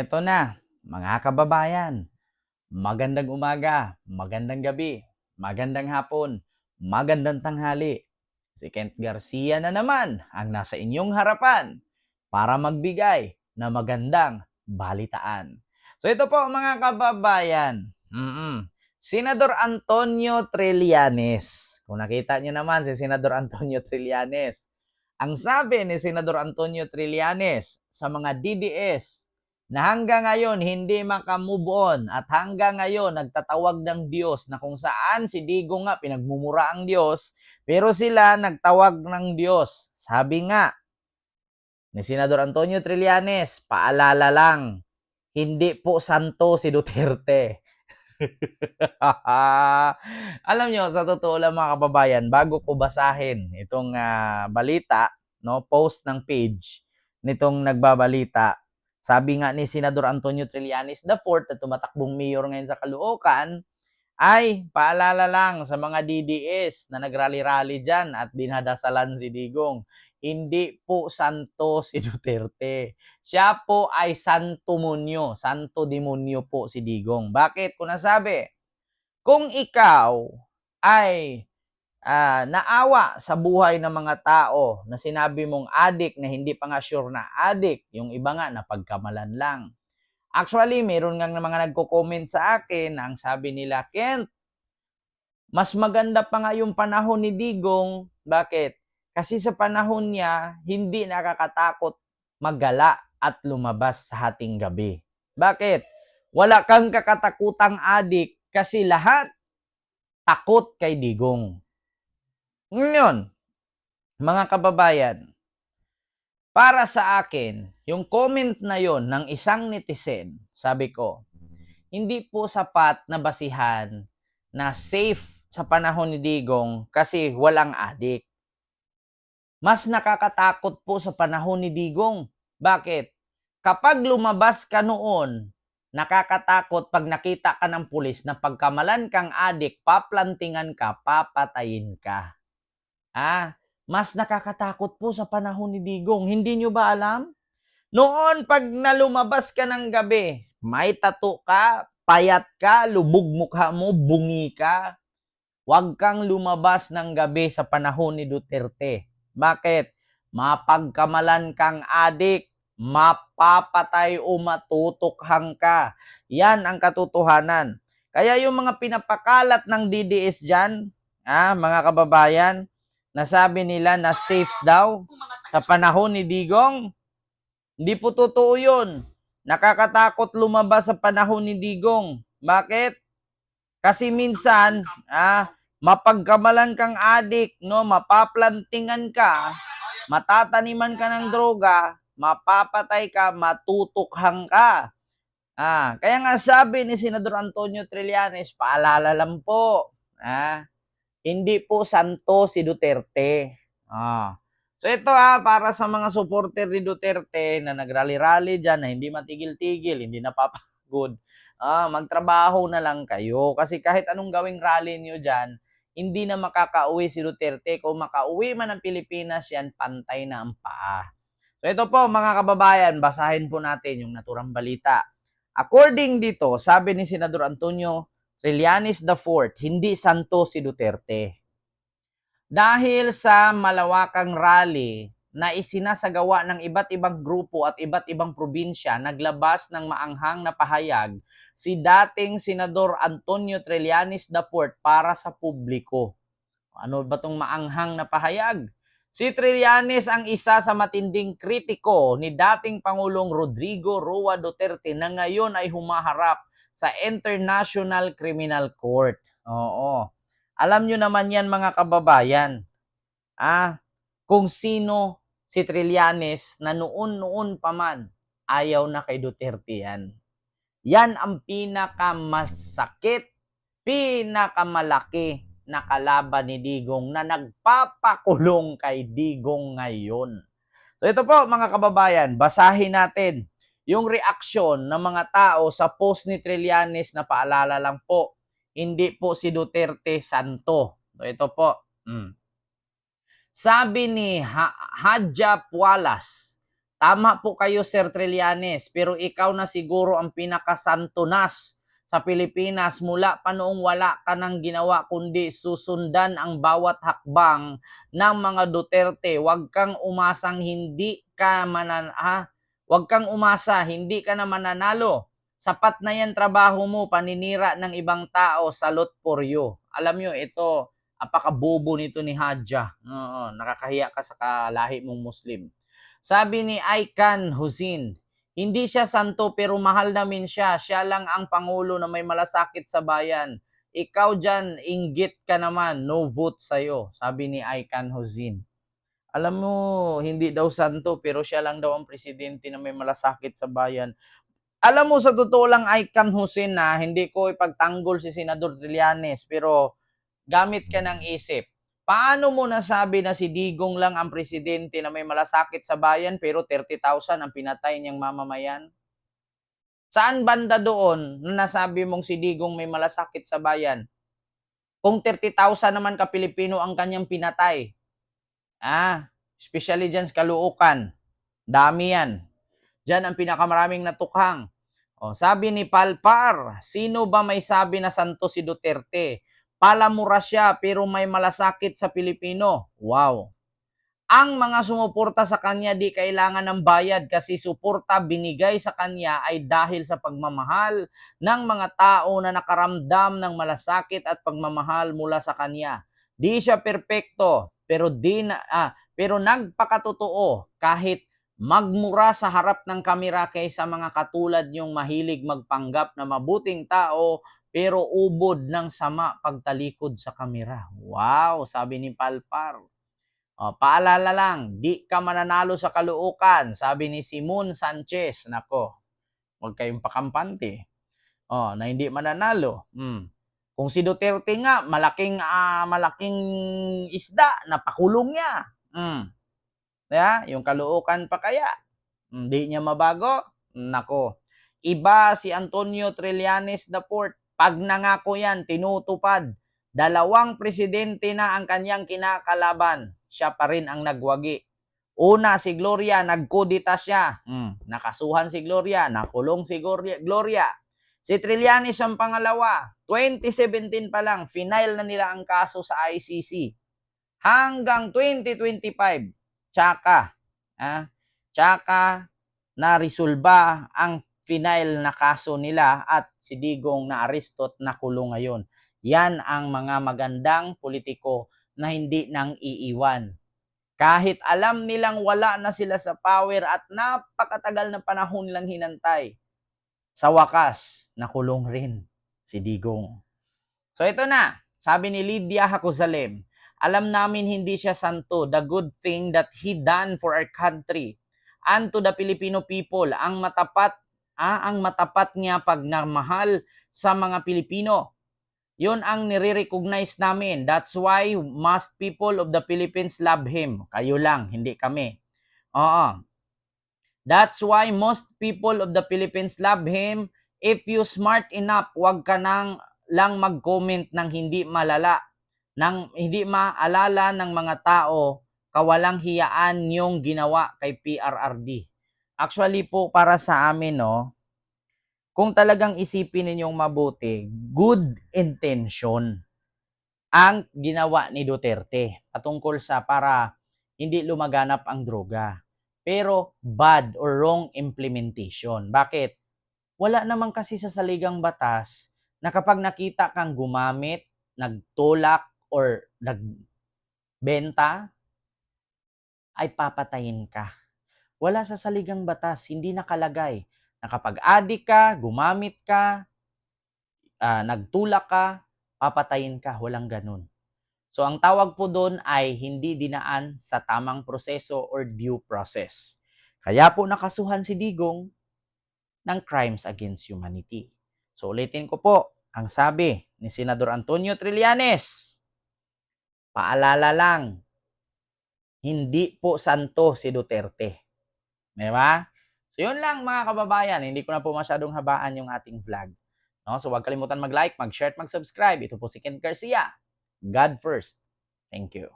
Ito na, mga kababayan, magandang umaga, magandang gabi, magandang hapon, magandang tanghali. Si Kent Garcia na naman ang nasa inyong harapan para magbigay na magandang balitaan. So ito po mga kababayan, Senador Antonio Trillanes. Kung nakita nyo naman si Senador Antonio Trillanes, ang sabi ni Senador Antonio Trillanes sa mga DDS na hanggang ngayon hindi makamove on at hanggang ngayon nagtatawag ng Diyos na kung saan si Digong nga pinagmumura ang Diyos pero sila nagtawag ng Diyos. Sabi nga ni Senador Antonio Trillanes, paalala lang, hindi po santo si Duterte. Alam nyo, sa totoo lang mga kababayan, bago ko basahin itong balita, no, post ng page nitong nagbabalita, sabi nga ni Senador Antonio Trillanes IV na tumatakbong mayor ngayon sa Caloocan, ay paalala lang sa mga DDS na nagrally-rally dyan at dinadasalan si Digong, hindi po santo si Duterte. Siya po ay santo demonyo po si Digong. Bakit ko nasabi? Kung ikaw ay naawa sa buhay ng mga tao na sinabi mong adik na hindi pa nga sure na adik, yung iba nga napagkamalan lang. Actually, meron nga mga nagko-comment sa akin na ang sabi nila, Kent, mas maganda pa nga yung panahon ni Digong. Bakit? Kasi sa panahon niya, hindi nakakatakot maggala at lumabas sa hating gabi. Bakit? Wala kang kakatakutang adik kasi lahat takot kay Digong. Ngayon, mga kababayan, para sa akin, yung comment na yon ng isang netizen, sabi ko, hindi po sapat na basihan na safe sa panahon ni Digong kasi walang adik. Mas nakakatakot po sa panahon ni Digong. Bakit? Kapag lumabas ka noon, nakakatakot pag nakita ka ng pulis na pagkamalan kang adik, paplantingan ka, papatayin ka. Mas nakakatakot po sa panahon ni Digong. Hindi nyo ba alam? Noon, pag nalumabas ka ng gabi, may tato ka, payat ka, lubog mukha mo, bungi ka, huwag kang lumabas ng gabi sa panahon ni Duterte. Bakit? Mapagkamalan kang adik, mapapatay o matutukhang ka. Yan ang katotohanan. Kaya yung mga pinapakalat ng DDS dyan, mga kababayan, nasabi nila na safe daw sa panahon ni Digong. Hindi po totoo yun. Nakakatakot lumabas sa panahon ni Digong. Bakit? Kasi minsan, mapagkamalan kang adik, no, mapaplantingan ka, matataniman ka ng droga, mapapatay ka, matutukhang ka. Kaya nga sabi ni Senador Antonio Trillanes, paalala lang po, hindi po santo si Duterte. So ito para sa mga supporter ni Duterte na nagrally-rally dyan, na hindi matigil-tigil, hindi napapagod, magtrabaho na lang kayo. Kasi kahit anong gawing rally nyo dyan, hindi na makakauwi si Duterte. Kung makauwi man ng Pilipinas yan, pantay na ang paa. So ito po mga kababayan, basahin po natin yung naturang balita. According dito, sabi ni Senador Antonio Trillanes IV, hindi santo si Duterte. Dahil sa malawakang rally na isinasagawa ng iba't ibang grupo at iba't ibang probinsya, naglabas ng maanghang na pahayag si dating Senador Antonio Trillanes IV para sa publiko. Ano ba itong maanghang na pahayag? Si Trillanes ang isa sa matinding kritiko ni dating Pangulong Rodrigo Roa Duterte na ngayon ay humaharap sa International Criminal Court. Oo. Alam nyo naman yan mga kababayan, kung sino si Trillanes na noon pa man ayaw na kay Duterte yan. Yan ang pinakamasakit, pinakamalaki na kalaban ni Digong na nagpapakulong kay Digong ngayon. So ito po mga kababayan, basahin natin yung reaksyon ng mga tao sa post ni Trillanes na paalala lang po, hindi po si Duterte santo. So ito po. Sabi ni Hadja Pualas, Tama po kayo, Sir Trillanes, pero ikaw na siguro ang pinakasantunas sa Pilipinas mula pa noong wala ka nang ginawa kundi susundan ang bawat hakbang ng mga Duterte. Huwag kang umasang hindi ka Huwag kang umasa, hindi ka na mananalo. Sapat na yan trabaho mo, paninira ng ibang tao, salute for you. Alam nyo, ito, apakabobo nito ni Hadja. Oo, nakakahiya ka sa kalahi mong Muslim. Sabi ni Aikan Hussein, hindi siya santo pero mahal namin siya. Siya lang ang pangulo na may malasakit sa bayan. Ikaw dyan, inggit ka naman. No vote sa'yo. Sabi ni Aikan Hussein. Alam mo, hindi daw santo pero siya lang daw ang presidente na may malasakit sa bayan. Alam mo, sa totoo lang, Aikan Hussein, na hindi ko ipagtanggol si Senador Trillanes pero gamit ka ng isip. Paano mo nasabi na si Digong lang ang presidente na may malasakit sa bayan pero 30,000 ang pinatay niyang mamamayan? Saan banda doon na nasabi mong si Digong may malasakit sa bayan? Kung 30,000 naman ka Pilipino ang kanyang pinatay. Especially dyan sa Caloocan. Dami yan. Dyan ang pinakamaraming natukhang. Sabi ni Palpar, sino ba may sabi na santo si Duterte? Palamura siya pero may malasakit sa Pilipino. Wow. Ang mga sumuporta sa kanya di kailangan ng bayad kasi suporta binigay sa kanya ay dahil sa pagmamahal ng mga tao na nakaramdam ng malasakit at pagmamahal mula sa kanya. Di siya perpekto pero nagpakatotoo kahit magmura sa harap ng kamera kaysa mga katulad niyong mahilig magpanggap na mabuting tao pero ubod ng sama pagtalikod sa kamera. Wow, sabi ni Palpar. Paalala lang, di ka mananalo sa Caloocan, sabi ni Simon Sanchez. Nako, huwag kayong pakampante. Na hindi mananalo. Kung si Duterte nga, malaking isda, napakulong niya. Yung Caloocan pa kaya? Hindi niya mabago? Nako. Iba si Antonio Trillanes IV. Pag nangako yan, tinutupad. 2 presidente na ang kanyang kinakalaban. Siya pa rin ang nagwagi. Una, si Gloria, nagkudita siya. Nakasuhan si Gloria, nakulong si Gloria. Si Trillanes ang pangalawa. 2017 pa lang, final na nila ang kaso sa ICC. Hanggang 2025, tsaka na resolba ang final na kaso nila at si Digong na aresto at nakulong ngayon. Yan ang mga magandang politiko na hindi nang iiwan. Kahit alam nilang wala na sila sa power at napakatagal na panahon lang hinantay, sa wakas, nakulong rin si Digong. So ito na, sabi ni Lydia Hakusalem, alam namin hindi siya santo, the good thing that he done for our country and to the Filipino people, ang matapat niya pagmamahal sa mga Pilipino. Yun ang nire-recognize namin. That's why most people of the Philippines love him. Kayo lang, hindi kami. That's why most people of the Philippines love him. If you smart enough, wag ka lang mag-comment ng hindi maalala ng mga tao, kawalang hiyaan yung ginawa kay PRRD. Actually po, para sa amin, kung talagang isipin ninyong mabuti, good intention ang ginawa ni Duterte patungkol sa para hindi lumaganap ang droga. Pero bad or wrong implementation. Bakit? Wala naman kasi sa saligang batas na kapag nakita kang gumamit, nagtulak, or nagbenta, ay papatayin ka. Wala sa saligang batas, hindi nakalagay na kapag adik ka, gumamit ka, nagtulak ka, papatayin ka. Walang ganun. So ang tawag po doon ay hindi dinaan sa tamang proseso or due process. Kaya po nakasuhan si Digong ng crimes against humanity. So ulitin ko po, ang sabi ni Senador Antonio Trillanes, paalala lang, hindi po santo si Duterte. Diba? So yun lang mga kababayan, hindi ko na po masyadong habaan yung ating vlog. So huwag kalimutan mag-like, mag-share at mag-subscribe. Ito po si Ken Garcia. God first. Thank you.